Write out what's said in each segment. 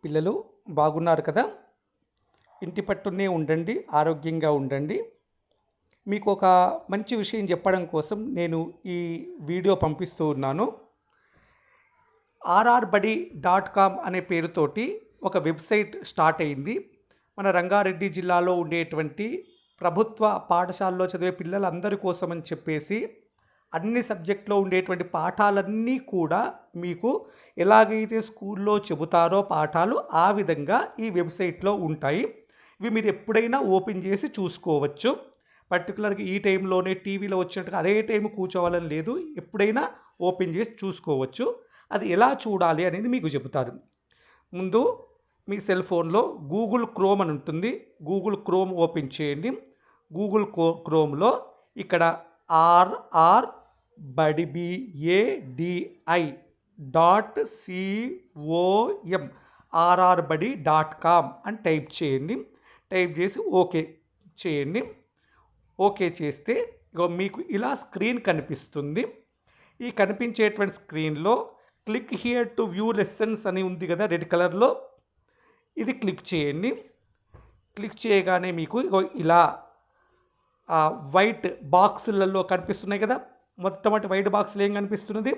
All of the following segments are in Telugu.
పిల్లలు బాగున్నారు కదా? ఇంటి పట్టునే ఉండండి, ఆరోగ్యంగా ఉండండి. మీకు ఒక మంచి విషయం చెప్పడం కోసం నేను ఈ వీడియో పంపిస్తూ ఉన్నాను. rrbuddy.com అనే పేరుతోటి ఒక వెబ్సైట్ స్టార్ట్ అయింది. మన రంగారెడ్డి జిల్లాలో ఉండేటువంటి ప్రభుత్వ పాఠశాలలో చదివే పిల్లలందరి కోసం అని చెప్పేసి అన్ని సబ్జెక్టులో ఉండేటువంటి పాఠాలన్నీ కూడా మీకు ఎలాగైతే స్కూల్లో చెబుతారో పాఠాలు ఆ విధంగా ఈ వెబ్సైట్లో ఉంటాయి. ఇవి మీరు ఎప్పుడైనా ఓపెన్ చేసి చూసుకోవచ్చు. పర్టికులర్గా ఈ టైంలోనే టీవీలో వచ్చినట్టుగా అదే టైం కూర్చోవాలని లేదు, ఎప్పుడైనా ఓపెన్ చేసి చూసుకోవచ్చు. అది ఎలా చూడాలి అనేది మీకు చెబుతారు. ముందు మీ సెల్ ఫోన్లో గూగుల్ క్రోమ్ అని ఉంటుంది. గూగుల్ క్రోమ్ ఓపెన్ చేయండి. గూగుల్ క్రోమ్లో ఇక్కడ rrbuddy.com అని టైప్ చేయండి. టైప్ చేసి ఓకే చేయండి. ఓకే చేస్తే మీకు ఇలా స్క్రీన్ కనిపిస్తుంది. ఈ కనిపించేటువంటి స్క్రీన్లో click here to view lessons అని ఉంది కదా రెడ్ కలర్లో, ఇది క్లిక్ చేయండి. క్లిక్ చేయగానే మీకు ఇలా వైట్ బాక్సులలో కనిపిస్తున్నాయి కదా. మొట్టమొదటి వైట్ బాక్స్లో ఏం కనిపిస్తున్నది?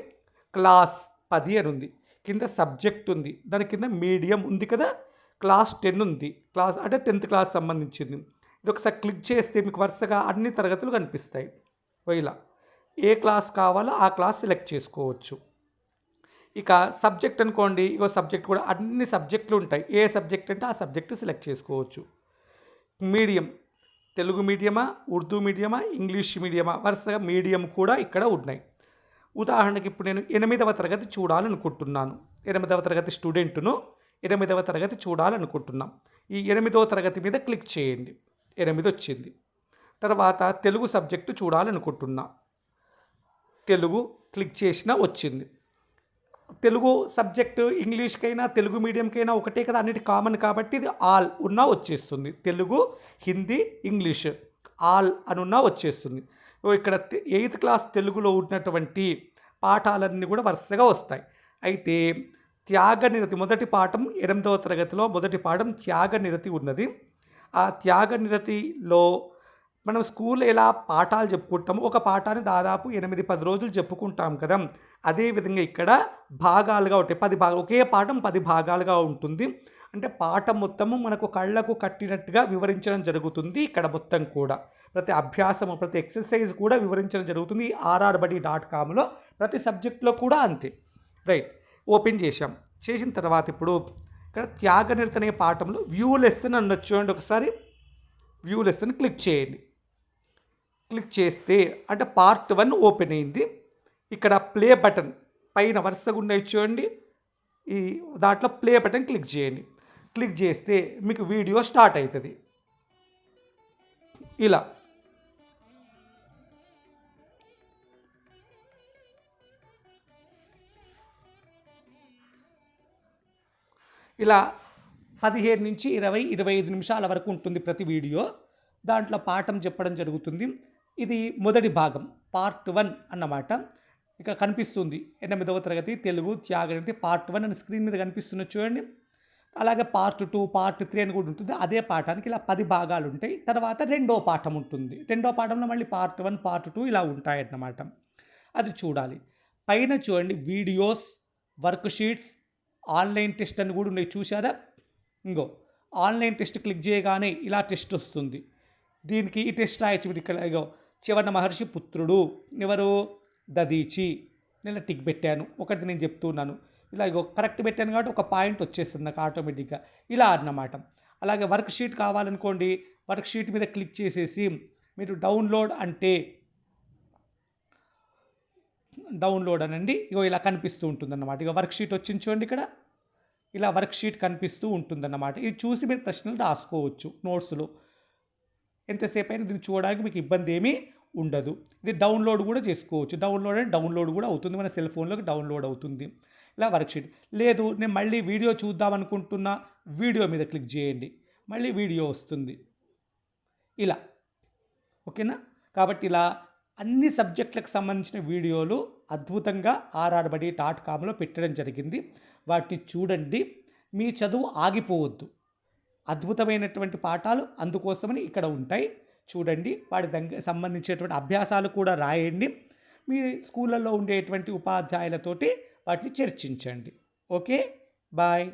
క్లాస్ 10 అని ఉంది. కింద సబ్జెక్ట్ ఉంది, దాని కింద మీడియం ఉంది కదా. క్లాస్ 10 ఉంది, క్లాస్ అంటే 10th క్లాస్ సంబంధించింది. ఇది ఒకసారి క్లిక్ చేస్తే మీకు వరుసగా అన్ని తరగతులు కనిపిస్తాయి. ఇలా ఏ క్లాస్ కావాలో ఆ క్లాస్ సెలెక్ట్ చేసుకోవచ్చు. ఇక సబ్జెక్ట్ అనుకోండి, సబ్జెక్ట్ కూడా అన్ని సబ్జెక్టులు ఉంటాయి. ఏ సబ్జెక్ట్ అంటే ఆ సబ్జెక్టు సెలెక్ట్ చేసుకోవచ్చు. మీడియం, తెలుగు మీడియమా, ఉర్దూ మీడియమా, ఇంగ్లీష్ మీడియమా, వరుసగా మీడియం కూడా ఇక్కడ ఉన్నాయి. ఉదాహరణకి ఇప్పుడు నేను 8వ తరగతి చూడాలనుకుంటున్నాను. 8వ తరగతి స్టూడెంట్ను 8వ తరగతి చూడాలనుకుంటున్నాం. ఈ 8వ తరగతి మీద క్లిక్ చేయండి. 8 వచ్చింది. తర్వాత తెలుగు సబ్జెక్టు చూడాలనుకుంటున్నా. తెలుగు క్లిక్ చేసినా వచ్చింది. తెలుగు సబ్జెక్టు ఇంగ్లీష్కైనా తెలుగు మీడియంకైనా ఒకటే కదా, అన్నిటి కామన్ కాబట్టి ఇది ఆల్ ఉన్నా వచ్చేస్తుంది. తెలుగు, హిందీ, ఇంగ్లీష్ ఆల్ అని ఉన్నా వచ్చేస్తుంది. ఇక్కడ 8th క్లాస్ తెలుగులో ఉన్నటువంటి పాఠాలన్నీ కూడా వరుసగా వస్తాయి. అయితే త్యాగనిరతి మొదటి పాఠం 8వ తరగతిలో మొదటి పాఠం త్యాగనిరతి ఉన్నది. ఆ త్యాగనిరతిలో మనం స్కూల్ ఎలా పాఠాలు చెప్పుకుంటాము, ఒక పాఠాన్ని దాదాపు 8-10 రోజులు చెప్పుకుంటాం కదా. అదేవిధంగా ఇక్కడ భాగాలుగా ఉంటాయి. 10 భాగాలు, ఒకే పాఠం 10 భాగాలుగా ఉంటుంది. అంటే పాఠం మొత్తము మనకు కళ్ళకు కట్టినట్టుగా వివరించడం జరుగుతుంది. ఇక్కడ మొత్తం కూడా ప్రతి అభ్యాసము, ప్రతి ఎక్సర్సైజ్ కూడా వివరించడం జరుగుతుంది. rrbuddy.comలో ప్రతి సబ్జెక్టులో కూడా అంతే. రైట్, ఓపెన్ చేసాం. చేసిన తర్వాత ఇప్పుడు ఇక్కడ త్యాగనిరతి అనే పాఠంలో వ్యూ లెసన్ అనొచ్చు అండి. ఒకసారి వ్యూ లెసన్ క్లిక్ చేయండి. క్లిక్ చేస్తే అంటే పార్ట్ 1 ఓపెన్ అయింది. ఇక్కడ ప్లే బటన్ పైన వరుసగా ఉన్నాయి చూడండి, ఈ దాంట్లో ప్లే బటన్ క్లిక్ చేయండి. క్లిక్ చేస్తే మీకు వీడియో స్టార్ట్ అవుతుంది. ఇలా ఇలా 15 నుంచి 20-25 నిమిషాల వరకు ఉంటుంది ప్రతి వీడియో. దాంట్లో పాఠం చెప్పడం జరుగుతుంది. ఇది మొదటి భాగం, పార్ట్ 1 అన్నమాట. ఇక్కడ కనిపిస్తుంది 8వ తరగతి తెలుగు త్యాగనిరతి పార్ట్ 1 అని స్క్రీన్ మీద కనిపిస్తున్నది చూడండి. అలాగే పార్ట్ 2, పార్ట్ 3 అని కూడా ఉంటుంది. అదే పాఠానికి ఇలా 10 భాగాలు ఉంటాయి. తర్వాత రెండో పాఠం ఉంటుంది. రెండో పాఠంలో మళ్ళీ పార్ట్ 1, పార్ట్ 2 ఇలా ఉంటాయన్నమాట. అది చూడాలి. పైన చూడండి videos, work sheets, online test అని కూడా ఉన్నాయి, చూసారా? ఆన్లైన్ టెస్ట్ క్లిక్ చేయగానే ఇలా టెస్ట్ వస్తుంది. దీనికి ఈ టెస్ట్ రాయొచ్చు. ఇక్కడ చివరన మహర్షి పుత్రుడు ఎవరు? దదీచి. నేను టిక్ పెట్టాను, ఒకటి నేను చెప్తున్నాను. ఇలా కరెక్ట్ పెట్టాను కాబట్టి ఒక పాయింట్ వచ్చేస్తుంది నాకు ఆటోమేటిక్గా. ఇలా అన్నమాట. అలాగే వర్క్ షీట్ కావాలనుకోండి, వర్క్ షీట్ మీద క్లిక్ చేసేసి మీరు డౌన్లోడ్ అంటే డౌన్లోడ్ అనండి. ఇలా కనిపిస్తూ ఉంటుందన్నమాట. వర్క్ షీట్ వచ్చింది చూడండి, ఇక్కడ ఇలా వర్క్ షీట్ కనిపిస్తూ ఉంటుందన్నమాట. ఇది చూసి మీరు ప్రశ్నలు రాసుకోవచ్చు నోట్స్లో. ఎంతసేపు అయినా దీన్ని చూడడానికి మీకు ఇబ్బంది ఏమీ ఉండదు. ఇది డౌన్లోడ్ కూడా చేసుకోవచ్చు. డౌన్లోడ్ కూడా అవుతుంది, మన సెల్ ఫోన్లోకి డౌన్లోడ్ అవుతుంది. ఇలా వర్క్షీట్. లేదు నేను మళ్ళీ వీడియో చూద్దామనుకుంటున్నా, వీడియో మీద క్లిక్ చేయండి, మళ్ళీ వీడియో వస్తుంది ఇలా. ఓకేనా? కాబట్టి ఇలా అన్ని సబ్జెక్టులకు సంబంధించిన వీడియోలు అద్భుతంగా rrbuddy.comలో పెట్టడం జరిగింది. వాటిని చూడండి. మీ చదువు ఆగిపోవద్దు. అద్భుతమైనటువంటి పాఠాలు అందుకోసమని ఇక్కడ ఉంటాయి. చూడండి, వాటి సంబంధించినటువంటి అభ్యాసాలు కూడా రాయండి. మీ స్కూళ్ళల్లో ఉండేటువంటి ఉపాధ్యాయులతోటి వాటిని చర్చించండి. Okay, bye.